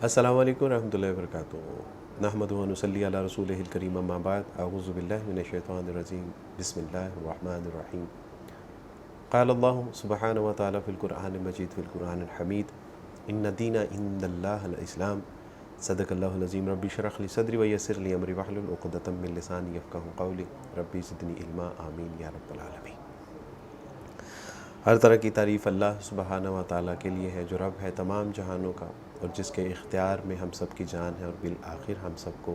السلام علیکم ورحمۃ اللہ وبرکاتہ۔ نحمدہ و نصلی علی رسولہ الکریم، اما بعد، اعوذ باللہ من الشیطان الرجیم، بسم اللہ الرحمن الرحیم۔ قال اللہ سبحانہ و تعالیٰ فی القرآن المجید فی القرآن الحمید، ان الدین عند اللہ الاسلام، صدق اللہ العظیم۔ ربی اشرح لی صدری ویسر لی امری واحلل عقدۃ من لسانی یفقہوا قولی، ربی زدنی علما، آمین یا رب العالمین۔ ہر طرح کی تعریف اللہ سبحانہ و تعالیٰ کے لیے ہے، جو رب ہے تمام جہانوں کا، اور جس کے اختیار میں ہم سب کی جان ہے، اور بالآخر ہم سب کو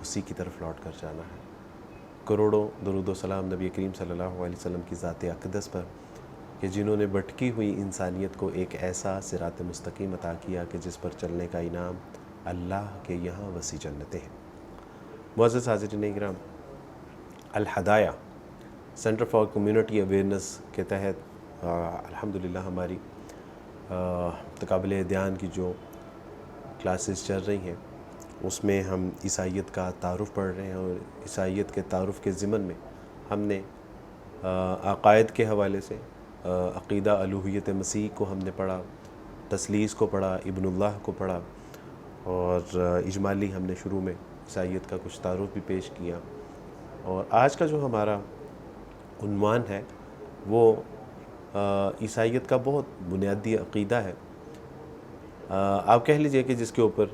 اسی کی طرف لوٹ کر جانا ہے۔ کروڑوں درود و سلام نبی کریم صلی اللہ علیہ وسلم کی ذات اقدس پر، کہ جنہوں نے بھٹکی ہوئی انسانیت کو ایک ایسا صراط مستقیم عطا کیا کہ جس پر چلنے کا انعام اللہ کے یہاں وسیع جنتیں ہیں۔ معزز حاضرین کرام، الہدایہ سینٹر فار کمیونٹی اویئرنیس کے تحت الحمدللہ ہماری تقابل دھیان کی جو کلاسز چل رہی ہیں، اس میں ہم عیسائیت کا تعارف پڑھ رہے ہیں، اور عیسائیت کے تعارف کے ضمن میں ہم نے عقائد کے حوالے سے عقیدہ الوہیت مسیح کو ہم نے پڑھا، تثلیث کو پڑھا، ابن اللہ کو پڑھا، اور اجمالی ہم نے شروع میں عیسائیت کا کچھ تعارف بھی پیش کیا۔ اور آج کا جو ہمارا عنوان ہے وہ عیسائیت کا بہت بنیادی عقیدہ ہے، آپ کہہ لیجئے کہ جس کے اوپر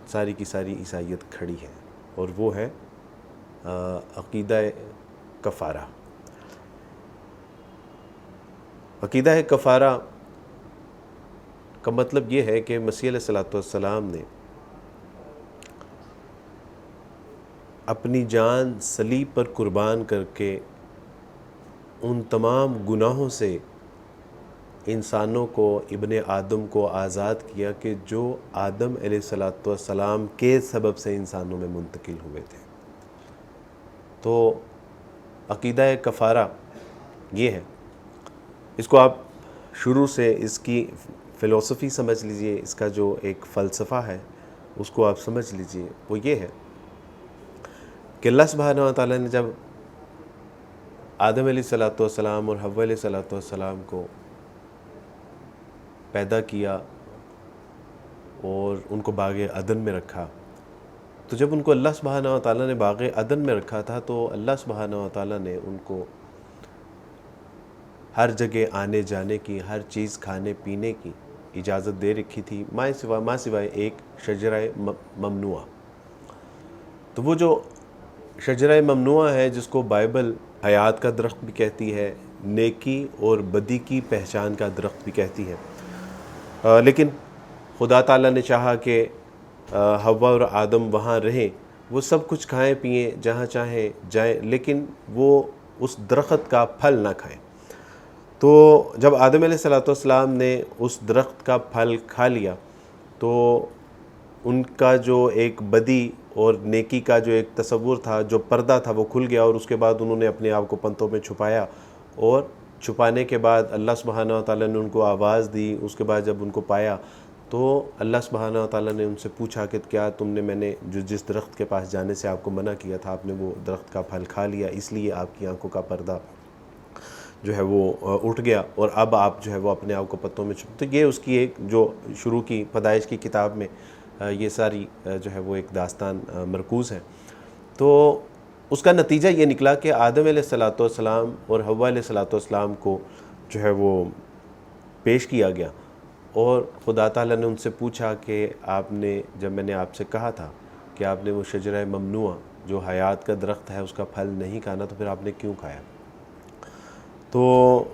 ساری کی ساری عیسائیت کھڑی ہے، اور وہ ہے عقیدہ کفارہ۔ عقیدہ کفارہ کا مطلب یہ ہے کہ مسیح علیہ السلام نے اپنی جان صلیب پر قربان کر کے ان تمام گناہوں سے انسانوں کو، ابن آدم کو آزاد کیا کہ جو آدم علیہ السلام کے سبب سے انسانوں میں منتقل ہوئے تھے۔ تو عقیدہ کفارہ یہ ہے، اس کو آپ شروع سے اس کی فلسفی سمجھ لیجئے، اس کا جو ایک فلسفہ ہے اس کو آپ سمجھ لیجئے۔ وہ یہ ہے کہ اللہ سبحانہ و تعالیٰ نے جب آدم علیہ السلام اور حوا علیہ السلام کو پیدا کیا اور ان کو باغ عدن میں رکھا، تو جب ان کو اللہ سبحانہ و تعالیٰ نے باغ عدن میں رکھا تھا تو اللہ سبحانہ و تعالیٰ نے ان کو ہر جگہ آنے جانے کی، ہر چیز کھانے پینے کی اجازت دے رکھی تھی، ماں سوائے ایک شجرہ ممنوعہ۔ تو وہ جو شجرہ ممنوعہ ہے، جس کو بائبل حیات کا درخت بھی کہتی ہے، نیکی اور بدی کی پہچان کا درخت بھی کہتی ہے، لیکن خدا تعالیٰ نے چاہا کہ حوا اور آدم وہاں رہیں، وہ سب کچھ کھائیں پئیں، جہاں چاہیں جائیں، لیکن وہ اس درخت کا پھل نہ کھائیں۔ تو جب آدم علیہ السلام نے اس درخت کا پھل کھا لیا تو ان کا جو ایک بدی اور نیکی کا جو ایک تصور تھا، جو پردہ تھا، وہ کھل گیا، اور اس کے بعد انہوں نے اپنے آپ کو پنتوں میں چھپایا، اور چھپانے کے بعد اللہ سبحانہ و تعالیٰ نے ان کو آواز دی۔ اس کے بعد جب ان کو پایا تو اللہ سبحانہ و تعالیٰ نے ان سے پوچھا کہ کیا تم نے، میں نے جس درخت کے پاس جانے سے آپ کو منع کیا تھا، آپ نے وہ درخت کا پھل کھا لیا، اس لیے آپ کی آنکھوں کا پردہ جو ہے وہ اٹھ گیا، اور اب آپ جو ہے وہ اپنے آپ کو پتوں میں چھپ۔ تو یہ اس کی ایک جو شروع کی پیدائش کی کتاب میں یہ ساری جو ہے وہ ایک داستان مرکوز ہے۔ تو اس کا نتیجہ یہ نکلا کہ آدم علیہ السلام اور حوا علیہ السلام کو جو ہے وہ پیش کیا گیا، اور خدا تعالیٰ نے ان سے پوچھا کہ آپ نے، جب میں نے آپ سے کہا تھا کہ آپ نے وہ شجرہ ممنوعہ جو حیات کا درخت ہے اس کا پھل نہیں کھانا، تو پھر آپ نے کیوں کھایا؟ تو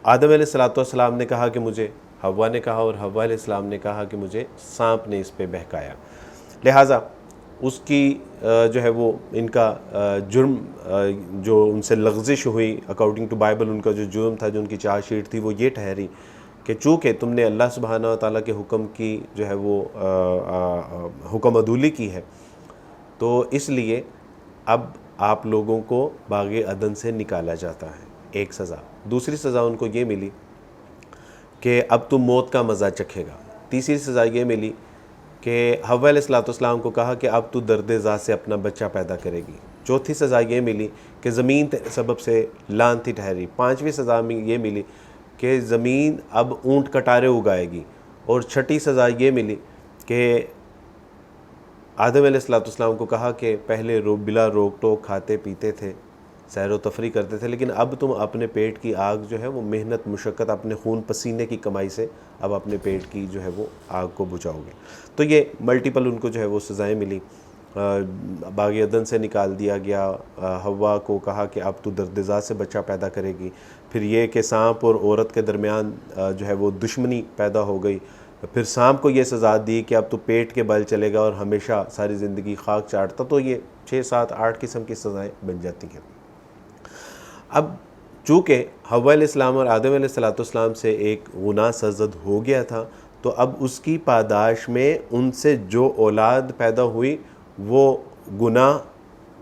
آدم علیہ السلام نے کہا کہ مجھے، حوا نے کہا، اور حوا علیہ السلام نے کہا کہ مجھے سانپ نے اس پہ بہکایا، لہٰذا اس کی جو ہے وہ ان کا جرم جو ان سے لغزش ہوئی، اکارڈنگ ٹو بائبل ان کا جو جرم تھا، جو ان کی چارج شیٹ تھی، وہ یہ ٹھہری کہ چونکہ تم نے اللہ سبحانہ و تعالیٰ کے حکم کی جو ہے وہ حکم عدولی کی ہے، تو اس لیے اب آپ لوگوں کو باغ عدن سے نکالا جاتا ہے، ایک سزا۔ دوسری سزا ان کو یہ ملی کہ اب تم موت کا مزہ چکھے گا۔ تیسری سزا یہ ملی کہ حوا علیہ السلام کو کہا کہ اب تو درد ذات سے اپنا بچہ پیدا کرے گی۔ چوتھی سزا یہ ملی کہ زمین تیرے سبب سے لعنتی ٹھہری۔ پانچویں سزا میں یہ ملی کہ زمین اب اونٹ کٹارے اگائے گی۔ اور چھٹی سزا یہ ملی کہ آدم علیہ السلام کو کہا کہ پہلے بلا روک ٹوک کھاتے پیتے تھے، سیر و تفریح کرتے تھے، لیکن اب تم اپنے پیٹ کی آگ جو ہے وہ محنت مشقت اپنے خون پسینے کی کمائی سے اب اپنے پیٹ کی جو ہے وہ آگ کو بجھاؤ گے۔ تو یہ ملٹیپل ان کو جو ہے وہ سزائیں ملی۔ باغ عدن سے نکال دیا گیا، حوا کو کہا کہ اب تو دردزا سے بچہ پیدا کرے گی، پھر یہ کہ سانپ اور عورت کے درمیان جو ہے وہ دشمنی پیدا ہو گئی، پھر سانپ کو یہ سزا دی کہ اب تو پیٹ کے بل چلے گا اور ہمیشہ ساری زندگی خاک چاٹتا۔ تو یہ 6 7 8 قسم کی سزائیں بن جاتی ہیں۔ اب چونکہ حوا علیہ السلام اور آدم علیہ السلام سے ایک گناہ سرزد ہو گیا تھا، تو اب اس کی پاداش میں ان سے جو اولاد پیدا ہوئی وہ گناہ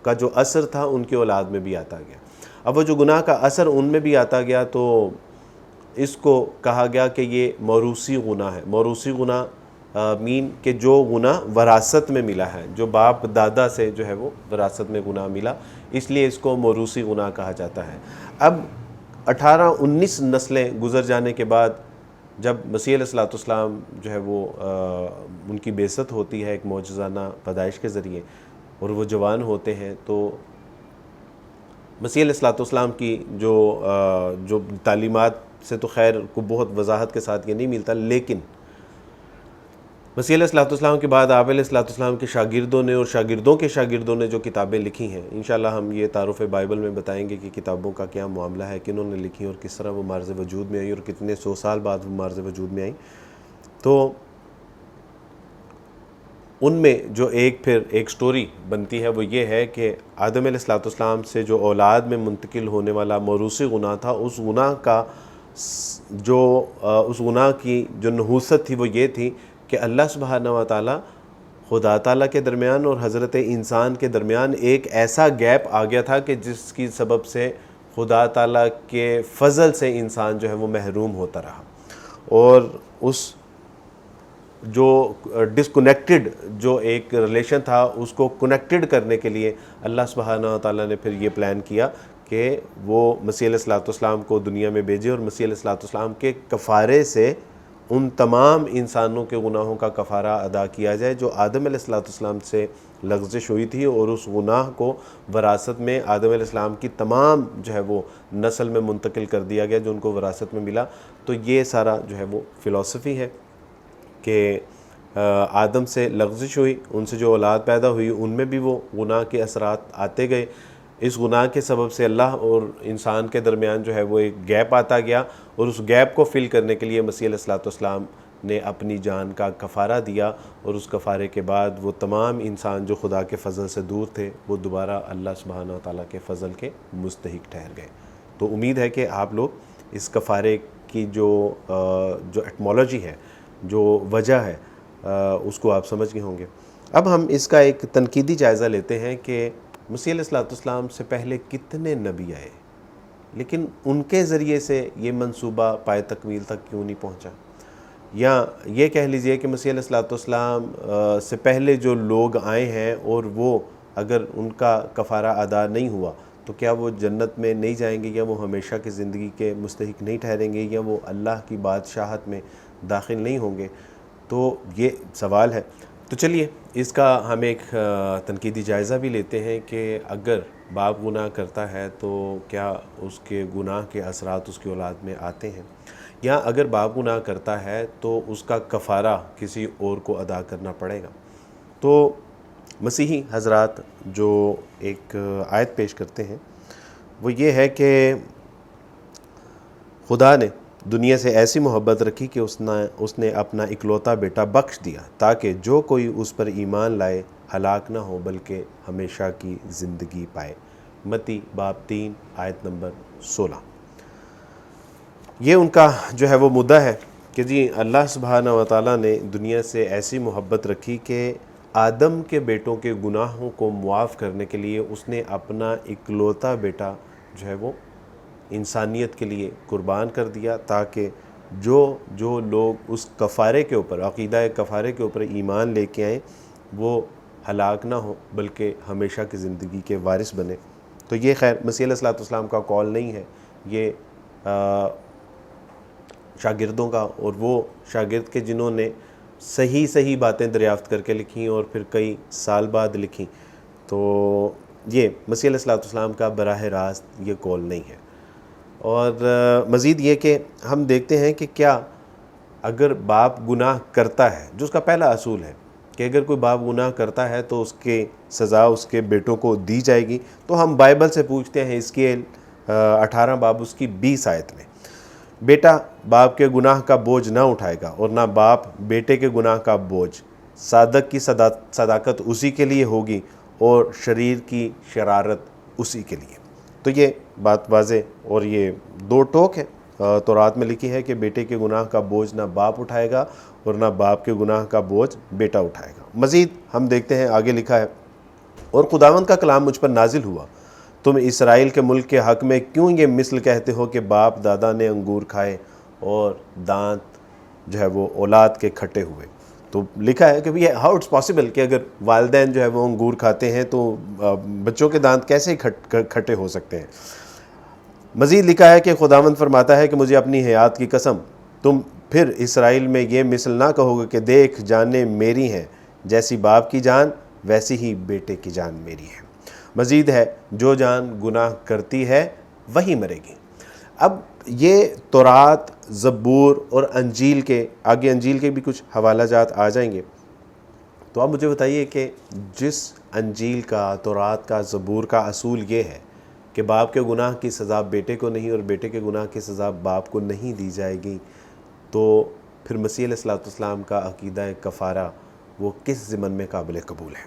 کا جو اثر تھا ان کی اولاد میں بھی آتا گیا۔ اب وہ جو گناہ کا اثر ان میں بھی آتا گیا تو اس کو کہا گیا کہ یہ موروثی گناہ ہے۔ موروثی گناہ مین کہ جو گناہ وراثت میں ملا ہے، جو باپ دادا سے جو ہے وہ وراثت میں گناہ ملا، اس لیے اس کو موروثی گناہ کہا جاتا ہے۔ اب 18 19 نسلیں گزر جانے کے بعد جب مسیح علیہ السلام جو ہے وہ ان کی بعثت ہوتی ہے ایک معجزانہ پیدائش کے ذریعے اور وہ جوان ہوتے ہیں، تو مسیح علیہ السلام کی جو تعلیمات سے تو خیر کو بہت وضاحت کے ساتھ یہ نہیں ملتا، لیکن مسیح علیہ السلام کے بعد آپ علیہ السلام کے شاگردوں نے اور شاگردوں کے شاگردوں نے جو کتابیں لکھی ہیں، انشاءاللہ ہم یہ تعارف بائبل میں بتائیں گے کہ کتابوں کا کیا معاملہ ہے، کنہوں نے لکھی اور کس طرح وہ معرض وجود میں آئی اور کتنے 100 سال بعد وہ معرض وجود میں آئی۔ تو ان میں جو ایک سٹوری بنتی ہے وہ یہ ہے کہ آدم علیہ السلام سے جو اولاد میں منتقل ہونے والا موروثی گناہ تھا، اس گناہ کی جو نحوست تھی وہ یہ تھی کہ اللہ سبحانہ و تعالی خدا تعالیٰ کے درمیان اور حضرت انسان کے درمیان ایک ایسا گیپ آ گیا تھا کہ جس کی سبب سے خدا تعالیٰ کے فضل سے انسان جو ہے وہ محروم ہوتا رہا، اور اس جو ڈسکنیکٹڈ جو ایک ریلیشن تھا اس کو کنیکٹڈ کرنے کے لیے اللہ سبحانہ و تعالیٰ نے پھر یہ پلان کیا کہ وہ مسیح علیہ السلام کو دنیا میں بھیجے اور مسیح علیہ السلام کے کفارے سے ان تمام انسانوں کے گناہوں کا کفارہ ادا کیا جائے جو آدم علیہ السلام سے لغزش ہوئی تھی، اور اس گناہ کو وراثت میں آدم علیہ السلام کی تمام جو ہے وہ نسل میں منتقل کر دیا گیا جو ان کو وراثت میں ملا۔ تو یہ سارا جو ہے وہ فلسفی ہے کہ آدم سے لغزش ہوئی، ان سے جو اولاد پیدا ہوئی ان میں بھی وہ گناہ کے اثرات آتے گئے، اس گناہ کے سبب سے اللہ اور انسان کے درمیان جو ہے وہ ایک گیپ آتا گیا، اور اس گیپ کو فل کرنے کے لیے مسیح علیہ السلام نے اپنی جان کا کفارہ دیا، اور اس کفارے کے بعد وہ تمام انسان جو خدا کے فضل سے دور تھے وہ دوبارہ اللہ سبحانہ و تعالیٰ کے فضل کے مستحق ٹھہر گئے۔ تو امید ہے کہ آپ لوگ اس کفارے کی جو ایٹمالوجی ہے، جو وجہ ہے، اس کو آپ سمجھ گئے ہوں گے۔ اب ہم اس کا ایک تنقیدی جائزہ لیتے ہیں کہ مسیح علیہ السلام سے پہلے کتنے نبی آئے، لیکن ان کے ذریعے سے یہ منصوبہ پائے تکمیل تک کیوں نہیں پہنچا؟ یا یہ کہہ لیجئے کہ مسیح علیہ السلام سے پہلے جو لوگ آئے ہیں اور وہ اگر ان کا کفارہ ادا نہیں ہوا تو کیا وہ جنت میں نہیں جائیں گے، یا وہ ہمیشہ کی زندگی کے مستحق نہیں ٹھہریں گے، یا وہ اللہ کی بادشاہت میں داخل نہیں ہوں گے؟ تو یہ سوال ہے۔ تو چلیے اس کا ہم ایک تنقیدی جائزہ بھی لیتے ہیں کہ اگر باپ گناہ کرتا ہے تو کیا اس کے گناہ کے اثرات اس کی اولاد میں آتے ہیں، یا اگر باپ گناہ کرتا ہے تو اس کا کفارہ کسی اور کو ادا کرنا پڑے گا؟ تو مسیحی حضرات جو ایک آیت پیش کرتے ہیں وہ یہ ہے کہ خدا نے دنیا سے ایسی محبت رکھی کہ اس نے اپنا اکلوتا بیٹا بخش دیا تاکہ جو کوئی اس پر ایمان لائے ہلاک نہ ہو بلکہ ہمیشہ کی زندگی پائے۔ متی باب 3 آیت نمبر 16۔ یہ ان کا جو ہے وہ مدعا ہے کہ جی اللہ سبحانہ و تعالیٰ نے دنیا سے ایسی محبت رکھی کہ آدم کے بیٹوں کے گناہوں کو معاف کرنے کے لیے اس نے اپنا اکلوتا بیٹا جو ہے وہ انسانیت کے لیے قربان کر دیا تاکہ جو لوگ اس کفارے کے اوپر، عقیدہ کفارے کے اوپر ایمان لے کے آئیں وہ ہلاک نہ ہو بلکہ ہمیشہ کی زندگی کے وارث بنے۔ تو یہ خیر مسیح علیہ السلام کا قول نہیں ہے، یہ شاگردوں کا، اور وہ شاگرد کے جنہوں نے صحیح باتیں دریافت کر کے لکھیں اور پھر کئی سال بعد لکھیں، تو یہ مسیح علیہ السلام کا براہ راست یہ قول نہیں ہے۔ اور مزید یہ کہ ہم دیکھتے ہیں کہ کیا اگر باپ گناہ کرتا ہے، جو اس کا پہلا اصول ہے کہ اگر کوئی باپ گناہ کرتا ہے تو اس کے سزا اس کے بیٹوں کو دی جائے گی، تو ہم بائبل سے پوچھتے ہیں حزقیل 18 باب اس کی 20 آیت میں، بیٹا باپ کے گناہ کا بوجھ نہ اٹھائے گا اور نہ باپ بیٹے کے گناہ کا بوجھ، صادق کی صداقت اسی کے لیے ہوگی اور شریر کی شرارت اسی کے لیے۔ تو یہ بات واضح اور یہ دو ٹوک ہے تورات میں لکھی ہے کہ بیٹے کے گناہ کا بوجھ نہ باپ اٹھائے گا اور نہ باپ کے گناہ کا بوجھ بیٹا اٹھائے گا۔ مزید ہم دیکھتے ہیں آگے لکھا ہے، اور خداوند کا کلام مجھ پر نازل ہوا، تم اسرائیل کے ملک کے حق میں کیوں یہ مثل کہتے ہو کہ باپ دادا نے انگور کھائے اور دانت جو ہے وہ اولاد کے کھٹے ہوئے۔ تو لکھا ہے کہ یہ ہاؤ اٹس پاسبل کہ اگر والدین جو ہے وہ انگور کھاتے ہیں تو بچوں کے دانت کیسے کھٹے ہو سکتے ہیں۔ مزید لکھا ہے کہ خداوند فرماتا ہے کہ مجھے اپنی حیات کی قسم، تم پھر اسرائیل میں یہ مثل نہ کہو گے کہ دیکھ جانیں میری ہیں، جیسی باپ کی جان ویسی ہی بیٹے کی جان میری ہے۔ مزید ہے، جو جان گناہ کرتی ہے وہی مرے گی۔ اب یہ تورات، زبور اور انجیل کے آگے انجیل کے بھی کچھ حوالہ جات آ جائیں گے، تو آپ مجھے بتائیے کہ جس انجیل کا، تورات کا، زبور کا اصول یہ ہے کہ باپ کے گناہ کی سزا بیٹے کو نہیں اور بیٹے کے گناہ کی سزا باپ کو نہیں دی جائے گی، تو پھر مسیح علیہ السلام کا عقیدہ کفارہ وہ کس ضمن میں قابل قبول ہے؟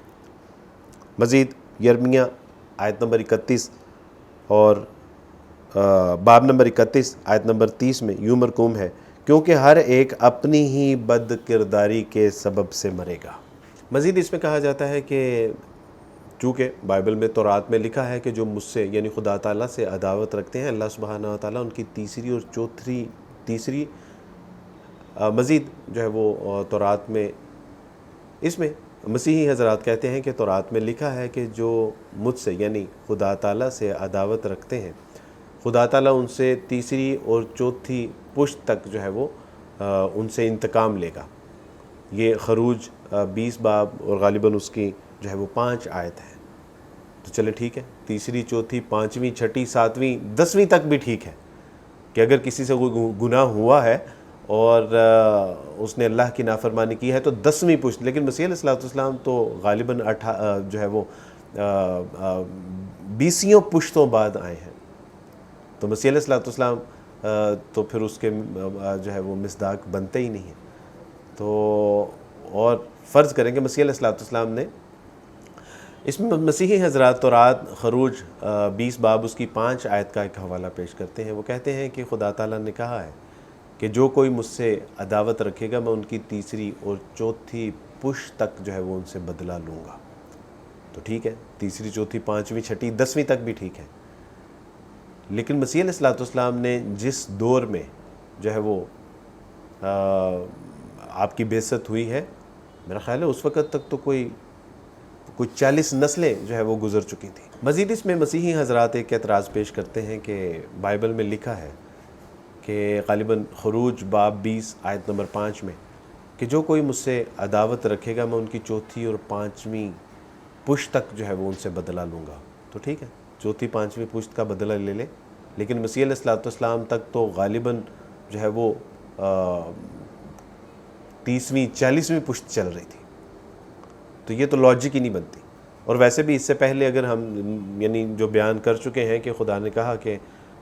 مزید یرمیہ آیت نمبر 31 اور باب نمبر 31 آیت نمبر 30 میں یوں مرقوم ہے، کیونکہ ہر ایک اپنی ہی بد کرداری کے سبب سے مرے گا۔ مزید اس میں کہا جاتا ہے کہ چونکہ بائبل میں تورات میں لکھا ہے کہ جو مجھ سے یعنی خدا تعالیٰ سے عداوت رکھتے ہیں، اللہ سبحانہ و تعالیٰ ان کی تیسری مزید جو ہے وہ تورات میں، اس میں مسیحی حضرات کہتے ہیں کہ تورات میں لکھا ہے کہ جو مجھ سے یعنی خدا تعالیٰ سے عداوت رکھتے ہیں، خدا تعالیٰ ان سے تیسری اور چوتھی پشت تک جو ہے وہ ان سے انتقام لے گا۔ یہ خروج 20 باب اور غالباً اس کی جو ہے وہ 5 آیت ہے۔ تو چلے ٹھیک ہے، تیسری، چوتھی، پانچویں، چھٹی، ساتویں، 10ویں تک بھی ٹھیک ہے کہ اگر کسی سے کوئی گناہ ہوا ہے اور اس نے اللہ کی نافرمانی کی ہے تو 10ویں پشت، لیکن مسیح علیہ السلام تو غالباً جو ہے وہ 20 پشتوں بعد آئے ہیں، تو مسیح علیہ السلام تو پھر اس کے جو ہے وہ مصداق بنتے ہی نہیں ہیں۔ تو اور فرض کریں کہ مسیح علیہ السلام نے اس میں مسیحی حضرات تورات خروج 20 باب اس کی 5 آیت کا ایک حوالہ پیش کرتے ہیں۔ وہ کہتے ہیں کہ خدا تعالیٰ نے کہا ہے کہ جو کوئی مجھ سے عداوت رکھے گا میں ان کی تیسری اور چوتھی پشت تک جو ہے وہ ان سے بدلہ لوں گا۔ تو ٹھیک ہے، تیسری، چوتھی، پانچویں، چھٹی، 10ویں تک بھی ٹھیک ہے، لیکن مسیح علیہ السلام نے جس دور میں جو ہے وہ آپ کی بعثت ہوئی ہے، میرا خیال ہے اس وقت تک تو کوئی 40 نسلیں جو ہے وہ گزر چکی تھیں۔ مزید اس میں مسیحی حضرات ایک اعتراض پیش کرتے ہیں کہ بائبل میں لکھا ہے کہ غالباً خروج باب 20 آیت نمبر 5 میں کہ جو کوئی مجھ سے عداوت رکھے گا میں ان کی چوتھی اور پانچویں پشت تک جو ہے وہ ان سے بدلہ لوں گا۔ تو ٹھیک ہے، چوتھی پانچویں پشت کا بدلہ لے لے، لیکن مسیح علیہ السلام تک تو غالباً جو ہے وہ 30ویں 40ویں پشت چل رہی تھی، تو یہ تو لاجک ہی نہیں بنتی۔ اور ویسے بھی اس سے پہلے اگر ہم یعنی جو بیان کر چکے ہیں کہ خدا نے کہا کہ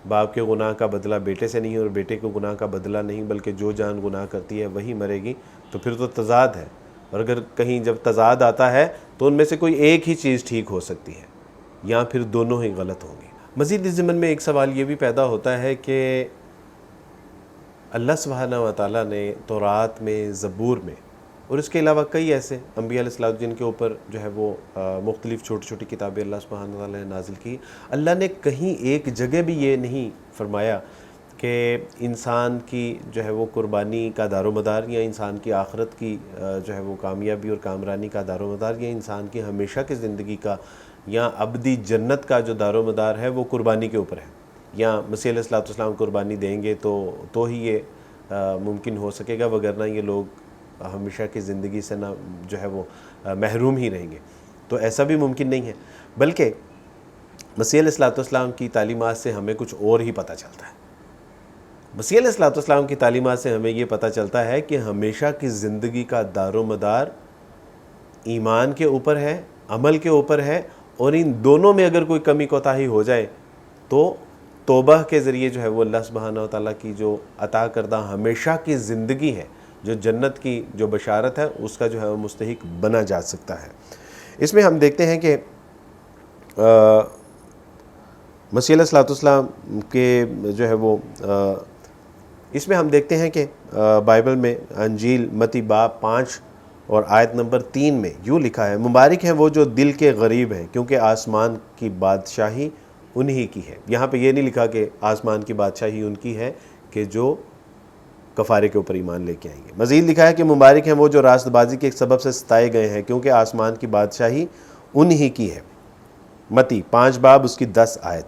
باپ کے گناہ کا بدلہ بیٹے سے نہیں اور بیٹے کے گناہ کا بدلہ نہیں، بلکہ جو جان گناہ کرتی ہے وہی مرے گی، تو پھر تو تضاد ہے۔ اور اگر کہیں جب تضاد آتا ہے تو ان میں سے کوئی ایک ہی چیز ٹھیک ہو سکتی ہے یا پھر دونوں ہی غلط ہوں گی۔ مزید اس ضمن میں ایک سوال یہ بھی پیدا ہوتا ہے کہ اللہ سبحانہ و تعالیٰ نے تورات میں، زبور میں اور اس کے علاوہ کئی ایسے انبیاء علیہ السلام جن کے اوپر جو ہے وہ مختلف چھوٹی چھوٹی کتابیں اللہ سبحانہ و تعالیٰ نے نازل کی، اللہ نے کہیں ایک جگہ بھی یہ نہیں فرمایا کہ انسان کی جو ہے وہ قربانی کا دار و مدار یا انسان کی آخرت کی جو ہے وہ کامیابی اور کامرانی کا دار و مدار یا انسان کی ہمیشہ کی زندگی کا یا ابدی جنت کا جو دار و مدار ہے وہ قربانی کے اوپر ہے، یا مسیح علیہ السلام قربانی دیں گے تو ہی یہ ممکن ہو سکے گا، وگرنہ یہ لوگ ہمیشہ کی زندگی سے نہ جو ہے وہ محروم ہی رہیں گے، تو ایسا بھی ممکن نہیں ہے، بلکہ مسیح علیہ السلام کی تعلیمات سے ہمیں کچھ اور ہی پتہ چلتا ہے۔ مسیح علیہ السلام کی تعلیمات سے ہمیں یہ پتہ چلتا ہے کہ ہمیشہ کی زندگی کا دار و مدار ایمان کے اوپر ہے، عمل کے اوپر ہے، اور ان دونوں میں اگر کوئی کمی کوتاہی ہو جائے تو توبہ کے ذریعے جو ہے وہ اللہ سبحانہ و تعالیٰ کی جو عطا کردہ ہمیشہ کی زندگی ہے، جو جنت کی جو بشارت ہے، اس کا جو ہے وہ مستحق بنا جا سکتا ہے۔ اس میں ہم دیکھتے ہیں کہ مسیح علیہ السلام کے جو ہے وہ اس میں ہم دیکھتے ہیں کہ بائبل میں انجیل متی باب 5 اور آیت نمبر 3 میں یوں لکھا ہے، مبارک ہیں وہ جو دل کے غریب ہیں، کیونکہ آسمان کی بادشاہی انہی کی ہے۔ یہاں پہ یہ نہیں لکھا کہ آسمان کی بادشاہی ان کی ہے کہ جو کفارے کے اوپر ایمان لے کے آئیں گے۔ مزید لکھا ہے کہ مبارک ہیں وہ جو راست بازی کے سبب سے ستائے گئے ہیں، کیونکہ آسمان کی بادشاہی انہی کی ہے۔ متی 5 باب اس کی 10 آیت۔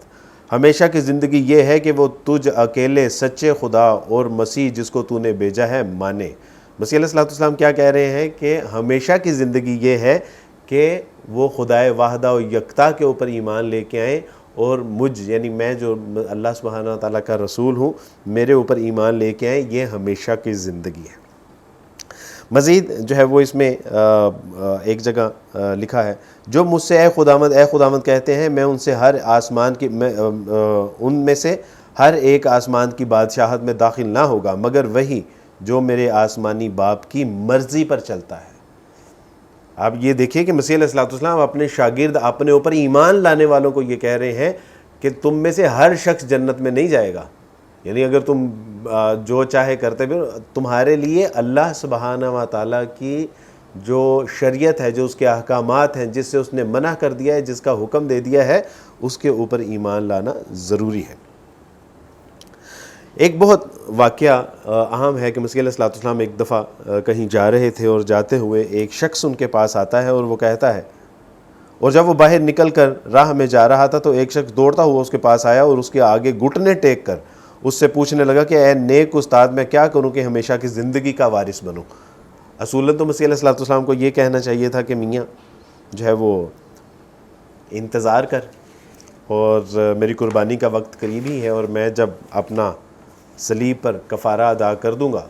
ہمیشہ کی زندگی یہ ہے کہ وہ تجھ اکیلے سچے خدا اور مسیح جس کو تو نے بھیجا ہے مانے۔ مسیح علیہ السلام کیا کہہ رہے ہیں کہ ہمیشہ کی زندگی یہ ہے کہ وہ خدائے واحدہ و یکتا کے اوپر ایمان لے کے آئیں، اور مجھ یعنی میں جو اللہ سبحانہ تعالیٰ کا رسول ہوں، میرے اوپر ایمان لے کے آئیں، یہ ہمیشہ کی زندگی ہے۔ مزید جو ہے وہ اس میں ایک جگہ لکھا ہے، جو مجھ سے اے خداوند کہتے ہیں، میں ان سے ہر آسمان کی ان میں سے ہر ایک آسمان کی بادشاہت میں داخل نہ ہوگا مگر وہی جو میرے آسمانی باپ کی مرضی پر چلتا ہے۔ آپ یہ دیکھیں کہ مسیح علیہ السلام اپنے شاگرد اپنے اوپر ایمان لانے والوں کو یہ کہہ رہے ہیں کہ تم میں سے ہر شخص جنت میں نہیں جائے گا، یعنی اگر تم جو چاہے کرتے بھی، تمہارے لیے اللہ سبحانہ و تعالیٰ کی جو شریعت ہے، جو اس کے احکامات ہیں، جس سے اس نے منع کر دیا ہے، جس کا حکم دے دیا ہے، اس کے اوپر ایمان لانا ضروری ہے۔ ایک بہت واقعہ اہم ہے کہ مسیح علیہ السلام ایک دفعہ کہیں جا رہے تھے، اور جاتے ہوئے ایک شخص ان کے پاس آتا ہے اور وہ کہتا ہے، اور جب وہ باہر نکل کر راہ میں جا رہا تھا تو ایک شخص دوڑتا ہوا اس کے پاس آیا اور اس کے آگے گھٹنے ٹیک کر اس سے پوچھنے لگا کہ اے نیک استاد، میں کیا کروں کہ ہمیشہ کی زندگی کا وارث بنوں۔ اصولاً تو مسیح علیہ السلام کو یہ کہنا چاہیے تھا کہ میاں جو ہے وہ انتظار کر، اور میری قربانی کا وقت قریب ہی ہے، اور میں جب اپنا صلیب پر کفارہ ادا کر دوں گا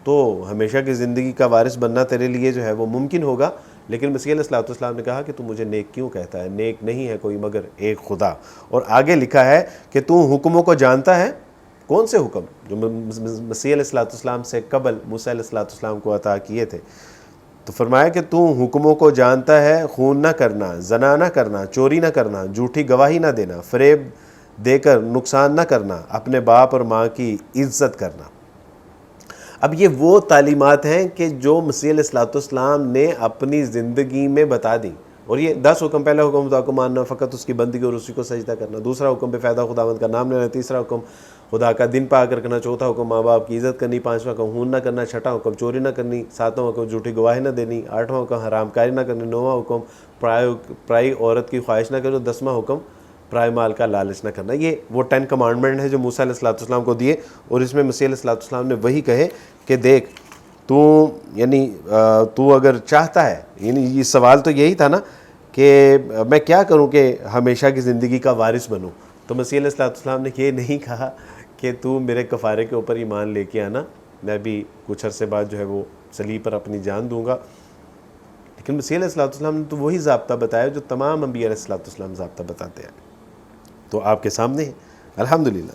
تو ہمیشہ کی زندگی کا وارث بننا تیرے لیے جو ہے وہ ممکن ہوگا۔ لیکن مسیح علیہ السلام نے کہا کہ تو مجھے نیک کیوں کہتا ہے، نیک نہیں ہے کوئی مگر ایک خدا۔ اور آگے لکھا ہے کہ تو حکموں کو جانتا ہے، کون سے حکم جو مسیح علیہ السلام سے قبل موسیٰ علیہ السلام کو عطا کیے تھے؟ تو فرمایا کہ تو حکموں کو جانتا ہے، خون نہ کرنا، زنا نہ کرنا، چوری نہ کرنا، جھوٹی گواہی نہ دینا، فریب دے کر نقصان نہ کرنا، اپنے باپ اور ماں کی عزت کرنا۔ اب یہ وہ تعلیمات ہیں کہ جو مسیح علیہ السلام نے اپنی زندگی میں بتا دیں، اور یہ 10 حکم، پہلا حکم خدا کو ماننا، فقط اس کی بندگی اور اسی کو سجدہ کرنا، دوسرا حکم بے فائدہ خداوند کا نام لینا، تیسرا حکم خدا کا دن پاک رکھنا، چوتھا حکم ماں باپ کی عزت کرنی، پانچواں حکم خون نہ کرنا، چھٹا حکم چوری نہ کرنی، ساتواں حکم جھوٹی گواہی نہ دینی، آٹھواں حکم حرام کاری نہ کرنی، نواں حکم پرائی عورت کی خواہش نہ کرنا، 10واں حکم پرائے مال کا لالچ نہ کرنا۔ یہ وہ 10 کمانڈمنٹ ہیں جو موسیٰ علیہ السلام کو دیے، اور اس میں مسیح علیہ السلام نے وہی کہے کہ دیکھ تو اگر چاہتا ہے، یعنی یہ سوال تو یہی تھا نا کہ میں کیا کروں کہ ہمیشہ کی زندگی کا وارث بنوں۔ تو مسیح علیہ السلام نے یہ نہیں کہا کہ تو میرے کفارے کے اوپر ایمان لے کے آنا، میں بھی کچھ عرصے بعد جو ہے وہ صلیب پر اپنی جان دوں گا۔ لیکن مسیح علیہ السلام نے تو وہی ضابطہ بتایا جو تمام انبیاء علیہ السلام ضابطہ بتاتے ہیں، تو آپ کے سامنے ہے الحمدللہ۔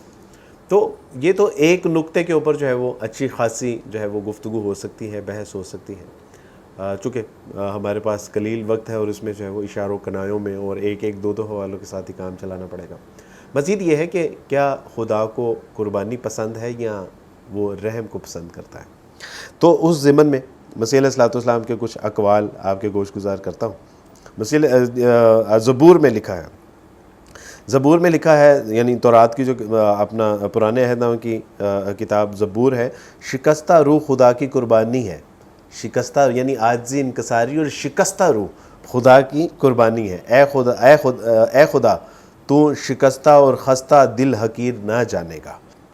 تو یہ تو ایک نقطے کے اوپر جو ہے وہ اچھی خاصی جو ہے وہ گفتگو ہو سکتی ہے، بحث ہو سکتی ہے، چونکہ ہمارے پاس قلیل وقت ہے اور اس میں جو ہے وہ اشاروں کنایوں میں اور ایک دو حوالوں کے ساتھ ہی کام چلانا پڑے گا۔ مزید یہ ہے کہ کیا خدا کو قربانی پسند ہے یا وہ رحم کو پسند کرتا ہے؟ تو اس ضمن میں مسیح علیہ السلام کے کچھ اقوال آپ کے گوش گزار کرتا ہوں۔ زبور میں لکھا ہے، یعنی تورات کی جو اپنا پرانے عہد نامہ کی کتاب زبور ہے، شکستہ روح خدا کی قربانی ہے۔ شکستہ یعنی عاجزی، انکساری اور شکستہ روح خدا کی قربانی ہے۔ اے خدا تو شکستہ اور خستہ دل حقیر نہ جانے گا۔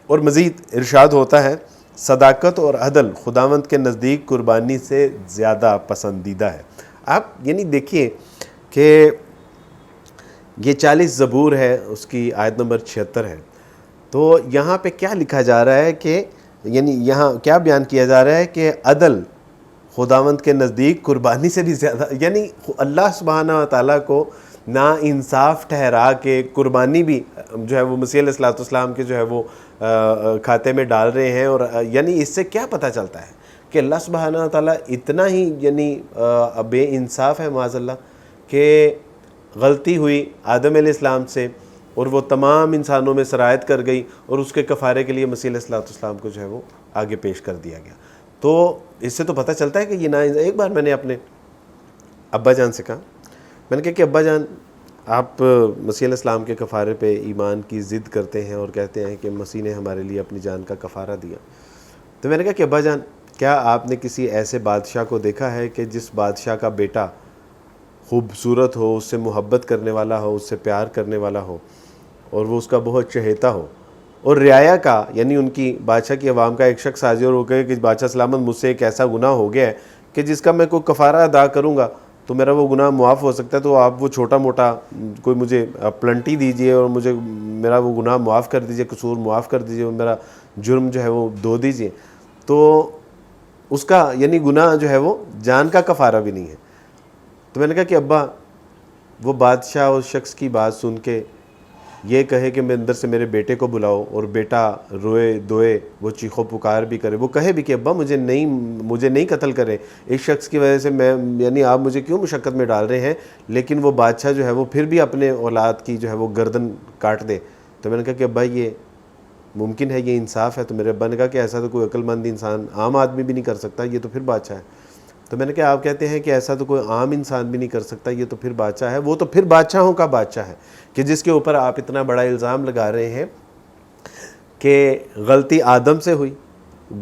اور مزید ارشاد ہوتا ہے صداقت اور عدل خداوند کے نزدیک قربانی سے زیادہ پسندیدہ ہے۔ آپ یعنی دیکھیے کہ یہ 40 زبور ہے، اس کی آیت نمبر 76 ہے، تو یہاں پہ کیا لکھا جا رہا ہے کہ یعنی یہاں کیا بیان کیا جا رہا ہے کہ عدل خداوند کے نزدیک قربانی سے بھی زیادہ، یعنی اللہ سبحانہ و تعالیٰ کو نا انصاف ٹھہرا کے قربانی بھی جو ہے وہ مسیح علیہ الصلوۃ والسلام کے جو ہے وہ کھاتے میں ڈال رہے ہیں۔ اور یعنی اس سے کیا پتہ چلتا ہے کہ اللہ سبحانہ و تعالیٰ اتنا ہی یعنی بے انصاف ہے معاذ اللہ کہ غلطی ہوئی آدم علیہ السلام سے اور وہ تمام انسانوں میں سرایت کر گئی، اور اس کے کفارے کے لیے مسیح علیہ الصلوۃ والسلام کو جو ہے وہ آگے پیش کر دیا گیا۔ تو اس سے تو پتہ چلتا ہے کہ یہ ایک بار میں نے اپنے ابا جان سے کہا، میں نے کہا کہ ابا جان آپ مسیح علیہ السلام کے کفارے پہ ایمان کی ضد کرتے ہیں اور کہتے ہیں کہ مسیح نے ہمارے لیے اپنی جان کا کفارہ دیا، تو میں نے کہا کہ ابا جان کیا آپ نے کسی ایسے بادشاہ کو دیکھا ہے کہ جس بادشاہ کا بیٹا خوبصورت ہو، اس سے محبت کرنے والا ہو، اس سے پیار کرنے والا ہو، اور وہ اس کا بہت چہیتا ہو، اور رعایا کا یعنی ان کی بادشاہ کی عوام کا ایک شخص حاضر ہو کہے کہ بادشاہ سلامت مجھ سے ایک ایسا گناہ ہو گیا ہے کہ جس کا میں کوئی کفارہ ادا کروں گا تو میرا وہ گناہ معاف ہو سکتا ہے، تو آپ وہ چھوٹا موٹا کوئی مجھے پلنٹی دیجئے اور مجھے میرا وہ گناہ معاف کر دیجئے، قصور معاف کر دیجئے، اور میرا جرم جو ہے وہ دھو دیجئے، تو اس کا یعنی گناہ جو ہے وہ جان کا کفارہ بھی نہیں ہے۔ تو میں نے کہا کہ ابا وہ بادشاہ اس شخص کی بات سن کے یہ کہے کہ میں اندر سے میرے بیٹے کو بلاؤ، اور بیٹا روئے دوئے، وہ چیخو پکار بھی کرے، وہ کہے بھی کہ ابا مجھے نہیں قتل کرے، اس شخص کی وجہ سے میں یعنی آپ مجھے کیوں مشقت میں ڈال رہے ہیں، لیکن وہ بادشاہ جو ہے وہ پھر بھی اپنے اولاد کی جو ہے وہ گردن کاٹ دے۔ تو میں نے کہا کہ ابا یہ ممکن ہے، یہ انصاف ہے؟ تو میرے ابا نے کہا کہ ایسا تو کوئی عقل مند انسان، عام آدمی بھی نہیں کر سکتا، یہ تو پھر بادشاہ ہے۔ تو میں نے کہا آپ کہتے ہیں کہ ایسا تو کوئی عام انسان بھی نہیں کر سکتا، یہ تو پھر بادشاہ ہے، وہ تو پھر بادشاہوں کا بادشاہ ہے کہ جس کے اوپر آپ اتنا بڑا الزام لگا رہے ہیں کہ غلطی آدم سے ہوئی،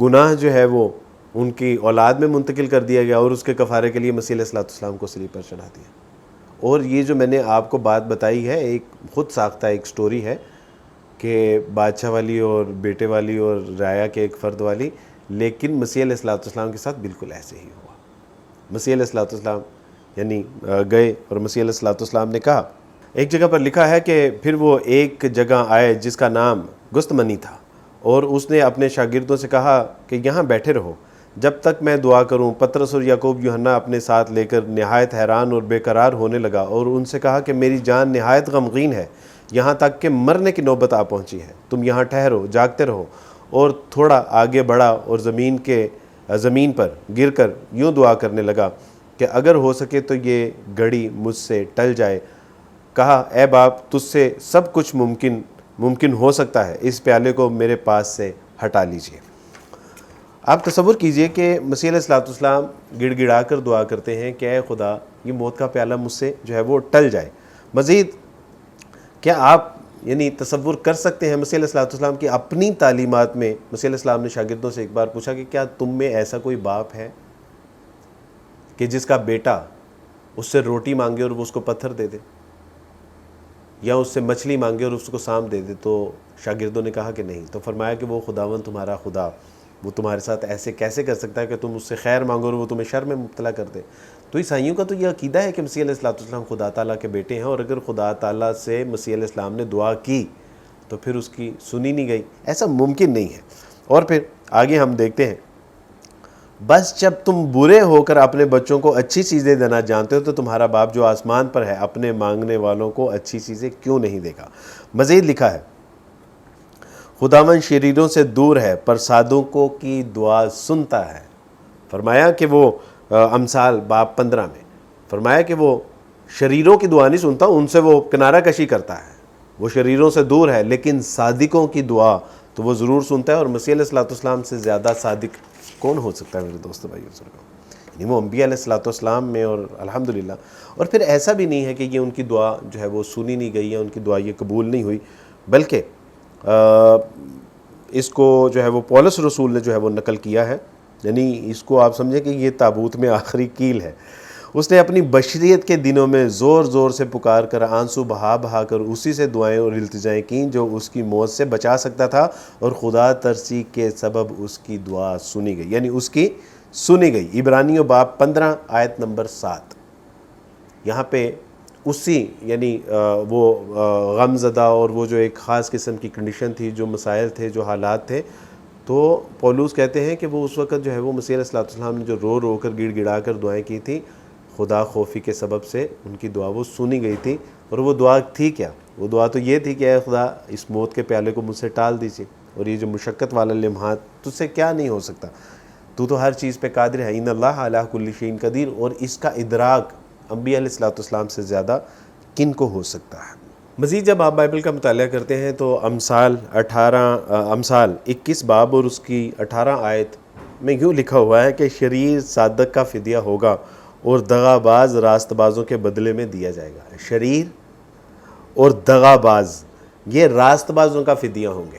گناہ جو ہے وہ ان کی اولاد میں منتقل کر دیا گیا، اور اس کے کفارے کے لیے مسیح علیہ السلام کو صلیب پر چڑھا دیا۔ اور یہ جو میں نے آپ کو بات بتائی ہے ایک خود ساختہ ایک سٹوری ہے کہ بادشاہ والی اور بیٹے والی اور رعایا کے ایک فرد والی، لیکن مسیح علیہ السلام کے ساتھ بالکل ایسے ہی ہوا۔ مسیح علیہ السلام یعنی گئے اور مسیح علیہ السلام نے کہا، ایک جگہ پر لکھا ہے کہ پھر وہ ایک جگہ آئے جس کا نام گستمنی تھا، اور اس نے اپنے شاگردوں سے کہا کہ یہاں بیٹھے رہو جب تک میں دعا کروں۔ پطرس اور یعقوب یوحنا اپنے ساتھ لے کر نہایت حیران اور بے قرار ہونے لگا، اور ان سے کہا کہ میری جان نہایت غمگین ہے، یہاں تک کہ مرنے کی نوبت آ پہنچی ہے، تم یہاں ٹھہرو، جاگتے رہو۔ اور تھوڑا آگے بڑھا اور زمین پر گر کر یوں دعا کرنے لگا کہ اگر ہو سکے تو یہ گھڑی مجھ سے ٹل جائے۔ کہا اے باپ، تجھ سے سب کچھ ممکن ہو سکتا ہے، اس پیالے کو میرے پاس سے ہٹا لیجئے۔ آپ تصور کیجئے کہ مسیح علیہ السلام گڑ گڑا کر دعا کرتے ہیں کہ اے خدا یہ موت کا پیالہ مجھ سے جو ہے وہ ٹل جائے۔ مزید کیا آپ یعنی تصور کر سکتے ہیں مسیح علیہ السلام کی اپنی تعلیمات میں مسیح علیہ السلام نے شاگردوں سے ایک بار پوچھا کہ کیا تم میں ایسا کوئی باپ ہے کہ جس کا بیٹا اس سے روٹی مانگے اور وہ اس کو پتھر دے دے، یا اس سے مچھلی مانگے اور اس کو سانپ دے دے؟ تو شاگردوں نے کہا کہ نہیں۔ تو فرمایا کہ وہ خداوند تمہارا خدا وہ تمہارے ساتھ ایسے کیسے کر سکتا ہے کہ تم اس سے خیر مانگو اور وہ تمہیں شر میں مبتلا کر دے؟ تو عیسائیوں کا تو یہ عقیدہ ہے کہ مسیح علیہ السلام خدا تعالیٰ کے بیٹے ہیں، اور اگر خدا تعالیٰ سے مسیح علیہ السلام نے دعا کی تو پھر اس کی سنی نہیں گئی، ایسا ممکن نہیں ہے۔ اور پھر آگے ہم دیکھتے ہیں، بس جب تم برے ہو کر اپنے بچوں کو اچھی چیزیں دینا جانتے ہو تو تمہارا باپ جو آسمان پر ہے اپنے مانگنے والوں کو اچھی چیزیں کیوں نہیں دے گا؟ مزید لکھا ہے، خداوند شریروں سے دور ہے پر صادقوں کی دعا سنتا ہے۔ فرمایا کہ وہ امثال باب 15 میں فرمایا کہ وہ شریروں کی دعا نہیں سنتا، ان سے وہ کنارہ کشی کرتا ہے، وہ شریروں سے دور ہے، لیکن صادقوں کی دعا تو وہ ضرور سنتا ہے۔ اور مسیح علیہ السلام سے زیادہ صادق کون ہو سکتا ہے میرے دوست بھائی بزرگوں؟ یعنی وہ انبیاء علیہ السلام میں، اور الحمدللہ۔ اور پھر ایسا بھی نہیں ہے کہ یہ ان کی دعا جو ہے وہ سنی نہیں گئی ہے، ان کی دعا یہ قبول نہیں ہوئی، بلکہ اس کو جو ہے وہ پولس رسول نے جو ہے وہ نقل کیا ہے، یعنی اس کو آپ سمجھیں کہ یہ تابوت میں آخری کیل ہے۔ اس نے اپنی بشریت کے دنوں میں زور زور سے پکار کر آنسو بہا بہا کر اسی سے دعائیں اور التجائیں کیں جو اس کی موت سے بچا سکتا تھا، اور خدا ترسی کے سبب اس کی دعا سنی گئی، یعنی اس کی سنی گئی۔ عبرانیوں باب 15 آیت نمبر 7۔ یہاں پہ اسی یعنی وہ غم زدہ اور وہ جو ایک خاص قسم کی کنڈیشن تھی، جو مسائل تھے، جو حالات تھے، تو پولوس کہتے ہیں کہ وہ اس وقت جو ہے وہ مسیح علیہ السلام نے جو رو رو کر گڑ گڑا کر دعائیں کی تھیں، خدا خوفی کے سبب سے ان کی دعا وہ سنی گئی تھی۔ اور وہ دعا تھی کیا؟ وہ دعا تو یہ تھی کہ اے خدا اس موت کے پیالے کو مجھ سے ٹال دیجیے، اور یہ جو مشقت والا لمحات، تجھ سے کیا نہیں ہو سکتا، تو ہر چیز پہ قادر ہے، ان اللہ علی کل شیء قدیر۔ اور اس کا ادراک انبیاء علیہ السلام سے زیادہ کن کو ہو سکتا ہے؟ مزید جب آپ بائبل کا مطالعہ کرتے ہیں تو امثال 21 باب اور اس کی 18 آیت میں یوں لکھا ہوا ہے کہ شریر صادق کا فدیہ ہوگا اور دغا باز راست بازوں کے بدلے میں دیا جائے گا۔ شریر اور دغا باز یہ راست بازوں کا فدیہ ہوں گے،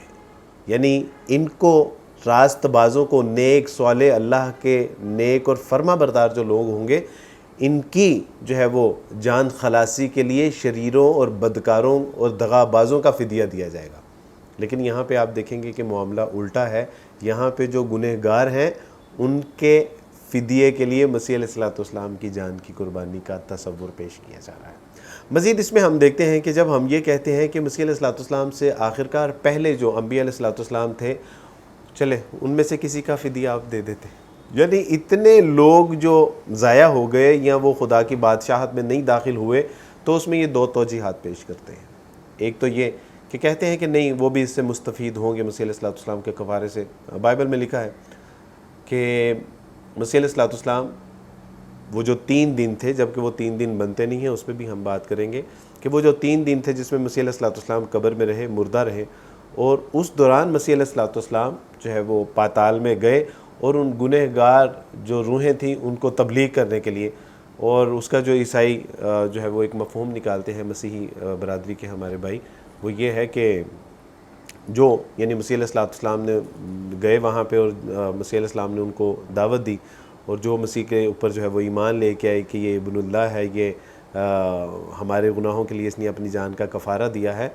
یعنی ان کو راست بازوں کو، نیک صالح اللہ کے نیک اور فرما بردار جو لوگ ہوں گے، ان کی جو ہے وہ جان خلاصی کے لیے شریروں اور بدکاروں اور دغا بازوں کا فدیہ دیا جائے گا۔ لیکن یہاں پہ آپ دیکھیں گے کہ معاملہ الٹا ہے، یہاں پہ جو گنہگار ہیں ان کے فدیے کے لیے مسیح علیہ السلام کی جان کی قربانی کا تصور پیش کیا جا رہا ہے۔ مزید اس میں ہم دیکھتے ہیں کہ جب ہم یہ کہتے ہیں کہ مسیح علیہ السلام سے آخرکار پہلے جو انبیاء علیہ السلام تھے، چلے ان میں سے کسی کا فدیہ آپ دے دیتے، یعنی اتنے لوگ جو ضائع ہو گئے یا وہ خدا کی بادشاہت میں نہیں داخل ہوئے، تو اس میں یہ دو توجیحات پیش کرتے ہیں۔ ایک تو یہ کہ کہتے ہیں کہ نہیں، وہ بھی اس سے مستفید ہوں گے مسیح علیہ السلام کے کفارے سے۔ بائبل میں لکھا ہے کہ مسیح علیہ السلام وہ جو 3 دن تھے، جبکہ وہ 3 دن بنتے نہیں ہیں، اس پہ بھی ہم بات کریں گے کہ وہ جو 3 دن تھے جس میں مسیح علیہ السلام قبر میں رہے، مردہ رہے، اور اس دوران مسیح علیہ السلام جو ہے وہ پاتال میں گئے اور ان گنہگار جو روحیں تھیں ان کو تبلیغ کرنے کے لیے، اور اس کا جو عیسائی جو ہے وہ ایک مفہوم نکالتے ہیں مسیحی برادری کے ہمارے بھائی، وہ یہ ہے کہ جو یعنی مسیح علیہ السلام نے گئے وہاں پہ اور مسیح علیہ السلام نے ان کو دعوت دی، اور جو مسیح کے اوپر جو ہے وہ ایمان لے کے آئے کہ یہ ابن اللہ ہے، یہ ہمارے گناہوں کے لیے اس نے اپنی جان کا کفارہ دیا ہے،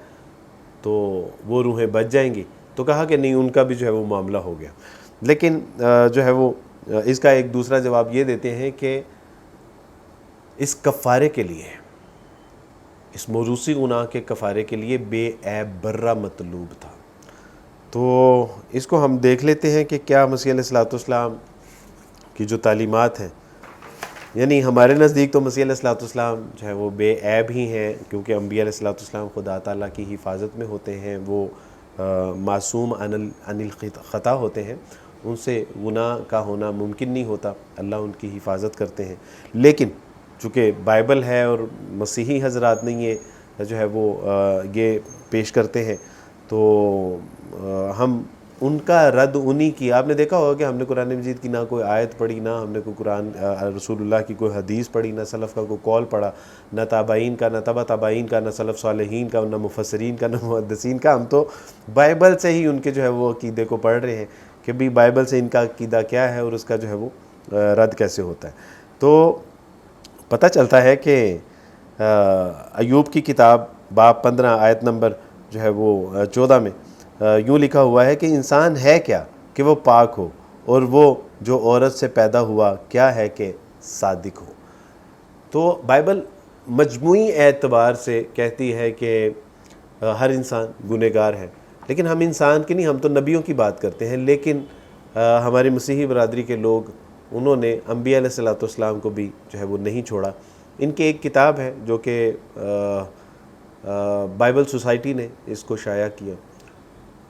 تو وہ روحیں بچ جائیں گی۔ تو کہا کہ نہیں، ان کا بھی جو ہے وہ معاملہ ہو گیا۔ لیکن جو ہے وہ اس کا ایک دوسرا جواب یہ دیتے ہیں کہ اس کفارے کے لیے، اس موروثی گناہ کے کفارے کے لیے بے عیب برہ مطلوب تھا۔ تو اس کو ہم دیکھ لیتے ہیں کہ کیا مسیح علیہ السلام کی جو تعلیمات ہیں، یعنی ہمارے نزدیک تو مسیح علیہ السلام جو ہے وہ بے عیب ہی ہیں، کیونکہ انبیاء علیہ السلام خدا تعالیٰ کی حفاظت میں ہوتے ہیں، وہ معصوم عن الخطا ہوتے ہیں، ان سے گناہ کا ہونا ممکن نہیں ہوتا، اللہ ان کی حفاظت کرتے ہیں۔ لیکن چونکہ بائبل ہے اور مسیحی حضرات نہیں یہ جو ہے وہ یہ پیش کرتے ہیں، تو ہم ان کا رد انہی کی، آپ نے دیکھا ہوگا کہ ہم نے قرآن مجید کی نہ کوئی آیت پڑھی، نہ ہم نے کوئی قرآن رسول اللہ کی کوئی حدیث پڑھی، نہ سلف کا کوئی قول پڑھا، نہ تابعین کا، نہ تبع تابعین کا، نہ سلف صالحین کا، نہ مفسرین کا، نہ محدثین کا۔ ہم تو بائبل سے ہی ان کے جو ہے وہ عقیدے کو پڑھ رہے ہیں کہ بھی بائبل سے ان کا عقیدہ کیا ہے اور اس کا جو ہے وہ رد کیسے ہوتا ہے۔ تو پتہ چلتا ہے کہ ایوب کی کتاب باب 15 آیت نمبر جو ہے وہ 14 میں یوں لکھا ہوا ہے کہ انسان ہے کیا کہ وہ پاک ہو، اور وہ جو عورت سے پیدا ہوا کیا ہے کہ صادق ہو۔ تو بائبل مجموعی اعتبار سے کہتی ہے کہ ہر انسان گنہگار ہے، لیکن ہم انسان کی نہیں، ہم تو نبیوں کی بات کرتے ہیں۔ لیکن ہماری مسیحی برادری کے لوگ، انہوں نے انبیاء علیہ السلام کو بھی جو ہے وہ نہیں چھوڑا۔ ان کی ایک کتاب ہے جو کہ بائبل سوسائٹی نے اس کو شائع کیا،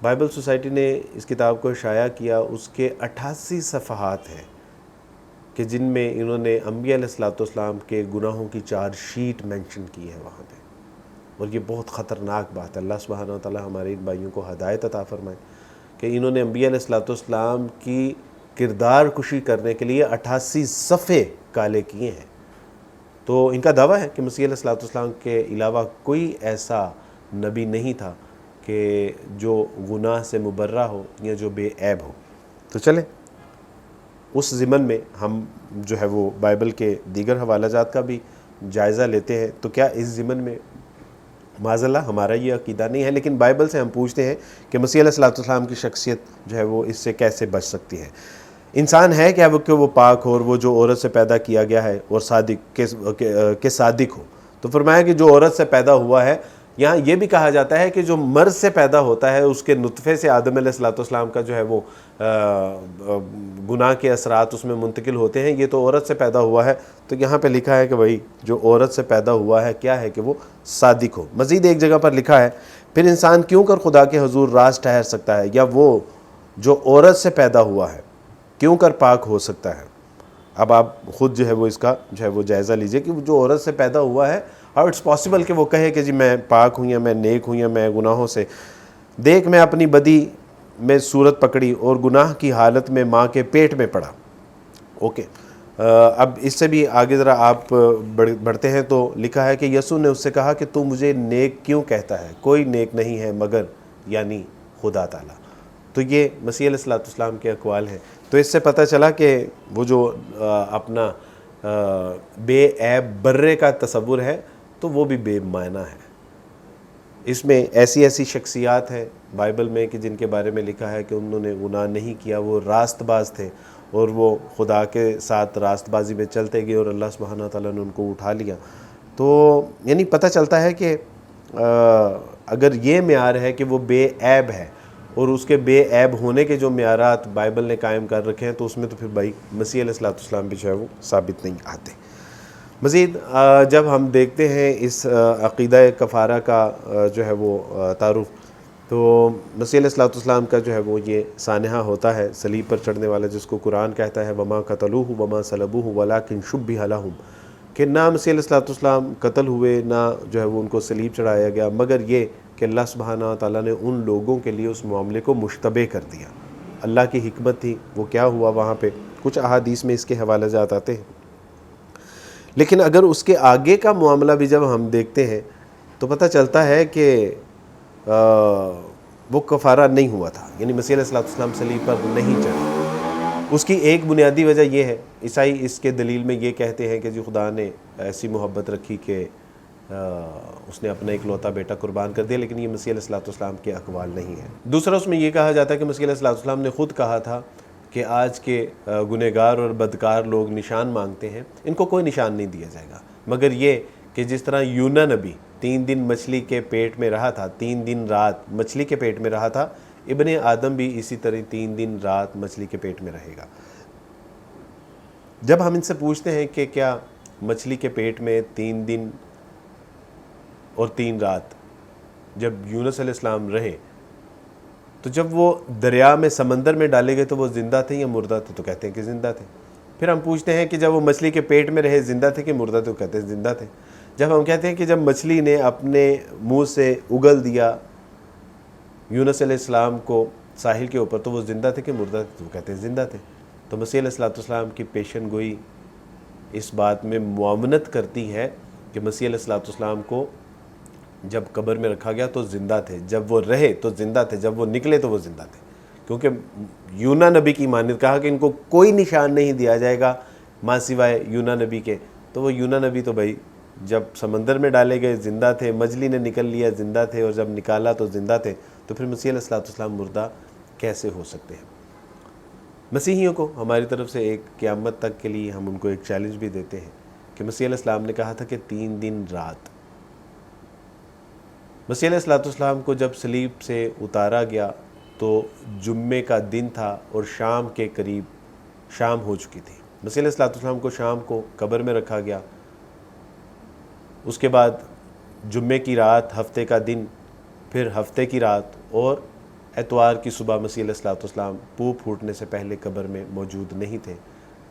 بائبل سوسائٹی نے اس کتاب کو شائع کیا، اس کے 88 صفحات ہیں کہ جن میں انہوں نے انبیاء علیہ السلام کے گناہوں کی چارج شیٹ مینشن کی ہے وہاں پہ، اور یہ بہت خطرناک بات ہے۔ اللہ سبحانہ وتعالی ہمارے ان بھائیوں کو ہدایت عطا فرمائے کہ انہوں نے انبیاء علیہ السلام کی کردار کشی کرنے کے لیے 88 صفحے کالے کیے ہیں۔ تو ان کا دعویٰ ہے کہ مسیح علیہ السلام کے علاوہ کوئی ایسا نبی نہیں تھا کہ جو گناہ سے مبرہ ہو یا جو بے عیب ہو۔ تو چلیں اس ضمن میں ہم جو ہے وہ بائبل کے دیگر حوالہ جات کا بھی جائزہ لیتے ہیں. تو کیا اس ضمن میں معاذ اللہ ہمارا یہ عقیدہ نہیں ہے، لیکن بائبل سے ہم پوچھتے ہیں کہ مسیح علیہ السلام کی شخصیت جو ہے وہ اس سے کیسے بچ سکتی ہے؟ انسان ہے کیا کہ وہ پاک ہو اور وہ جو عورت سے پیدا کیا گیا ہے اور صادق کہ صادق ہو؟ تو فرمایا کہ جو عورت سے پیدا ہوا ہے، یہاں یہ بھی کہا جاتا ہے کہ جو مرد سے پیدا ہوتا ہے اس کے نطفے سے آدم علیہ السلام کا جو ہے وہ گناہ کے اثرات اس میں منتقل ہوتے ہیں. یہ تو عورت سے پیدا ہوا ہے، تو یہاں پہ لکھا ہے کہ بھائی جو عورت سے پیدا ہوا ہے کیا ہے کہ وہ صادق ہو. مزید ایک جگہ پر لکھا ہے پھر انسان کیوں کر خدا کے حضور راز ٹھہر سکتا ہے، یا وہ جو عورت سے پیدا ہوا ہے کیوں کر پاک ہو سکتا ہے. اب آپ خود جو ہے وہ اس کا جو ہے وہ جائزہ لیجئے کہ جو عورت سے پیدا ہوا ہے، ہاؤ اٹس پاسبل کہ وہ کہے کہ جی میں پاک ہوں یا میں نیک ہوں یا میں گناہوں سے. دیکھ میں اپنی بدی میں صورت پکڑی اور گناہ کی حالت میں ماں کے پیٹ میں پڑا. اوکے، اب اس سے بھی آگے ذرا آپ بڑھتے ہیں تو لکھا ہے کہ یسوع نے اس سے کہا کہ تو مجھے نیک کیوں کہتا ہے، کوئی نیک نہیں ہے مگر یعنی خدا تعالیٰ. تو یہ مسیح علیہ السلام کے اقوال ہیں. تو اس سے پتہ چلا کہ وہ جو اپنا بے عیب برے کا تصور ہے تو وہ بھی بے معنی ہے. اس میں ایسی ایسی شخصیات ہیں بائبل میں کہ جن کے بارے میں لکھا ہے کہ انہوں نے گناہ نہیں کیا، وہ راست باز تھے اور وہ خدا کے ساتھ راست بازی میں چلتے گئے اور اللہ سبحانہ تعالیٰ نے ان کو اٹھا لیا. تو یعنی پتہ چلتا ہے کہ اگر یہ معیار ہے کہ وہ بے عیب ہے اور اس کے بے عیب ہونے کے جو معیارات بائبل نے قائم کر رکھے ہیں تو اس میں تو پھر بھائی مسیح علیہ السلام بھی جو ہے وہ ثابت نہیں آتے. مزید جب ہم دیکھتے ہیں اس عقیدہ کفارہ کا جو ہے وہ تعارف، تو مسیح علیہ السلام کا جو ہے وہ یہ سانحہ ہوتا ہے صلیب پر چڑھنے والا، جس کو قرآن کہتا ہے وما قتلوہ وما صلبوہ ولکن شبہ لہم، کہ نہ مسیح علیہ السلام قتل ہوئے نہ جو ہے وہ ان کو صلیب چڑھایا گیا، مگر یہ کہ اللہ سبحانہ تعالیٰ نے ان لوگوں کے لیے اس معاملے کو مشتبہ کر دیا. اللہ کی حکمت تھی. وہ کیا ہوا وہاں پہ کچھ احادیث میں اس کے حوالے جات آتے ہیں. لیکن اگر اس کے آگے کا معاملہ بھی جب ہم دیکھتے ہیں تو پتہ چلتا ہے کہ وہ کفارہ نہیں ہوا تھا، یعنی مسیح علیہ السلام صلیب پر نہیں چڑھے. اس کی ایک بنیادی وجہ یہ ہے، عیسائی اس کے دلیل میں یہ کہتے ہیں کہ جو خدا نے ایسی محبت رکھی کہ اس نے اپنا اکلوتا بیٹا قربان کر دیا، لیکن یہ مسیح علیہ السلام کے اقوال نہیں ہے. دوسرا اس میں یہ کہا جاتا ہے کہ مسیح علیہ السلام نے خود کہا تھا کہ آج کے گنہگار اور بدکار لوگ نشان مانگتے ہیں، ان کو کوئی نشان نہیں دیا جائے گا مگر یہ کہ جس طرح یونا نبی 3 دن مچھلی کے پیٹ میں رہا تھا، 3 دن رات مچھلی کے پیٹ میں رہا تھا، ابن آدم بھی اسی طرح 3 دن رات مچھلی کے پیٹ میں رہے گا. جب ہم ان سے پوچھتے ہیں کہ کیا مچھلی کے پیٹ میں 3 دن اور 3 رات جب یونس علیہ السلام رہے تو جب وہ دریا میں سمندر میں ڈالے گئے تو وہ زندہ تھے یا مردہ تھے؟ تو کہتے ہیں کہ زندہ تھے. پھر ہم پوچھتے ہیں کہ جب وہ مچھلی کے پیٹ میں رہے زندہ تھے کہ مردہ تھے؟ تو کہتے ہیں زندہ تھے. جب ہم کہتے ہیں کہ جب مچھلی نے اپنے منہ سے اگل دیا یونس علیہ السلام کو ساحل کے اوپر تو وہ زندہ تھے کہ مردہ تھے؟ تو کہتے ہیں زندہ تھے. تو مسیح علیہ السلام کی پیشن گوئی اس بات میں معاونت کرتی ہے کہ مسیح علیہ السلام کو جب قبر میں رکھا گیا تو زندہ تھے، جب وہ رہے تو زندہ تھے، جب وہ نکلے تو وہ زندہ تھے. کیونکہ یونا نبی کی مانند کہا کہ ان کو کوئی نشان نہیں دیا جائے گا ماں سوائے یونا نبی کے. تو وہ یونا نبی تو بھائی جب سمندر میں ڈالے گئے زندہ تھے، مجلی نے نکل لیا زندہ تھے، اور جب نکالا تو زندہ تھے. تو پھر مسیح علیہ السلام مردہ کیسے ہو سکتے ہیں؟ مسیحیوں کو ہماری طرف سے ایک قیامت تک کے لیے ہم ان کو ایک چیلنج بھی دیتے ہیں کہ مسیح علیہ السلام نے کہا تھا کہ 3 دن رات. مسیح علیہ السلام کو جب صلیب سے اتارا گیا تو جمعے کا دن تھا اور شام کے قریب شام ہو چکی تھی. مسیح علیہ السلام کو شام کو قبر میں رکھا گیا. اس کے بعد جمعے کی رات، ہفتے کا دن، پھر ہفتے کی رات اور اتوار کی صبح مسیح علیہ السلام پھوٹ پھوٹنے سے پہلے قبر میں موجود نہیں تھے.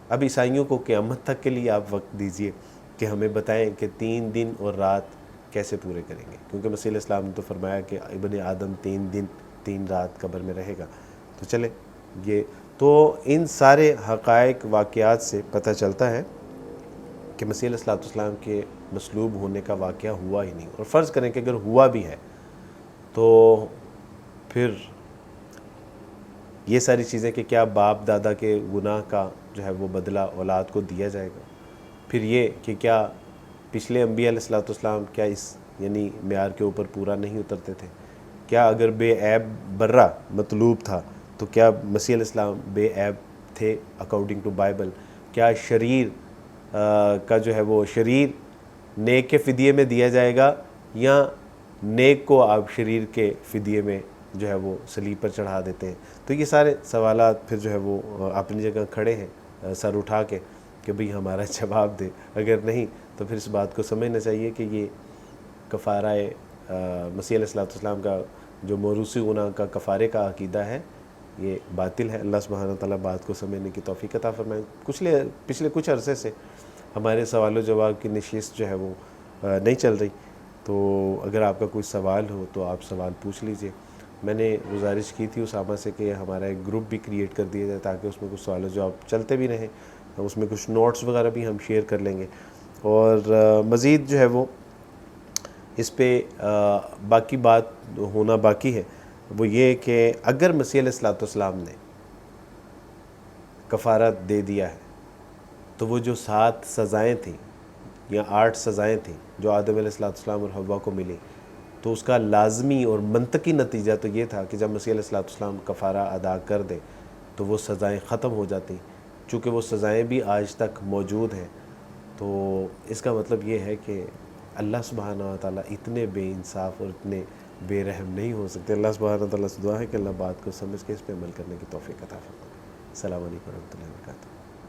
اب عیسائیوں کو قیامت تک کے لیے آپ وقت دیجئے کہ ہمیں بتائیں کہ 3 دن اور رات کیسے پورے کریں گے، کیونکہ مسیح علیہ السلام نے تو فرمایا کہ ابن آدم 3 دن 3 رات قبر میں رہے گا. تو چلے یہ تو ان سارے حقائق واقعات سے پتہ چلتا ہے کہ مسیح علیہ السلام کے مصلوب ہونے کا واقعہ ہوا ہی نہیں. اور فرض کریں کہ اگر ہوا بھی ہے تو پھر یہ ساری چیزیں کہ کیا باپ دادا کے گناہ کا جو ہے وہ بدلہ اولاد کو دیا جائے گا۔ پھر یہ کہ کیا پچھلے انبیاء علیہ السلام کیا اس یعنی معیار کے اوپر پورا نہیں اترتے تھے؟ کیا اگر بے عیب برہ مطلوب تھا تو کیا مسیح علیہ السلام بے عیب تھے اکارڈنگ ٹو بائبل؟ کیا شریر کا جو ہے وہ شریر نیک کے فدیے میں دیا جائے گا، یا نیک کو آپ شریر کے فدیے میں جو ہے وہ صلیب پر چڑھا دیتے ہیں؟ تو یہ سارے سوالات پھر جو ہے وہ اپنی جگہ کھڑے ہیں سر اٹھا کے کہ بھئی ہمارا جواب دے۔ اگر نہیں تو پھر اس بات کو سمجھنا چاہیے کہ یہ کفارہ مسیح علیہ السلام کا جو موروثی گناہ کا کفارے کا عقیدہ ہے یہ باطل ہے۔ اللہ سبحانہ وتعالیٰ بات کو سمجھنے کی توفیق عطا فرمائے۔ پچھلے کچھ عرصے سے ہمارے سوال و جواب کی نشست جو ہے وہ نہیں چل رہی، تو اگر آپ کا کوئی سوال ہو تو آپ سوال پوچھ لیجئے۔ میں نے گزارش کی تھی اسامہ سے کہ ہمارا ایک گروپ بھی کریٹ کر دیا جائے تاکہ اس میں کچھ سوال و جواب چلتے بھی رہیں، اس میں کچھ نوٹس وغیرہ بھی ہم شیئر کر لیں گے، اور مزید جو ہے وہ اس پہ باقی بات ہونا باقی ہے، وہ یہ کہ اگر مسیح علیہ السلام نے کفارہ دے دیا ہے تو وہ جو 7 سزائیں تھیں یا 8 سزائیں تھیں جو آدم علیہ السلام اور حوا کو ملی، تو اس کا لازمی اور منطقی نتیجہ تو یہ تھا کہ جب مسیح علیہ السلام کفارہ ادا کر دے تو وہ سزائیں ختم ہو جاتی۔ چونکہ وہ سزائیں بھی آج تک موجود ہیں، تو اس کا مطلب یہ ہے کہ اللہ سبحانہ وتعالیٰ اتنے بے انصاف اور اتنے بے رحم نہیں ہو سکتے۔ اللہ سبحانہ وتعالیٰ سے دعا ہے کہ اللہ بات کو سمجھ کے اس پہ عمل کرنے کی توفیق عطا فرمائے۔ السلام علیکم ورحمۃ اللہ وبرکاتہ۔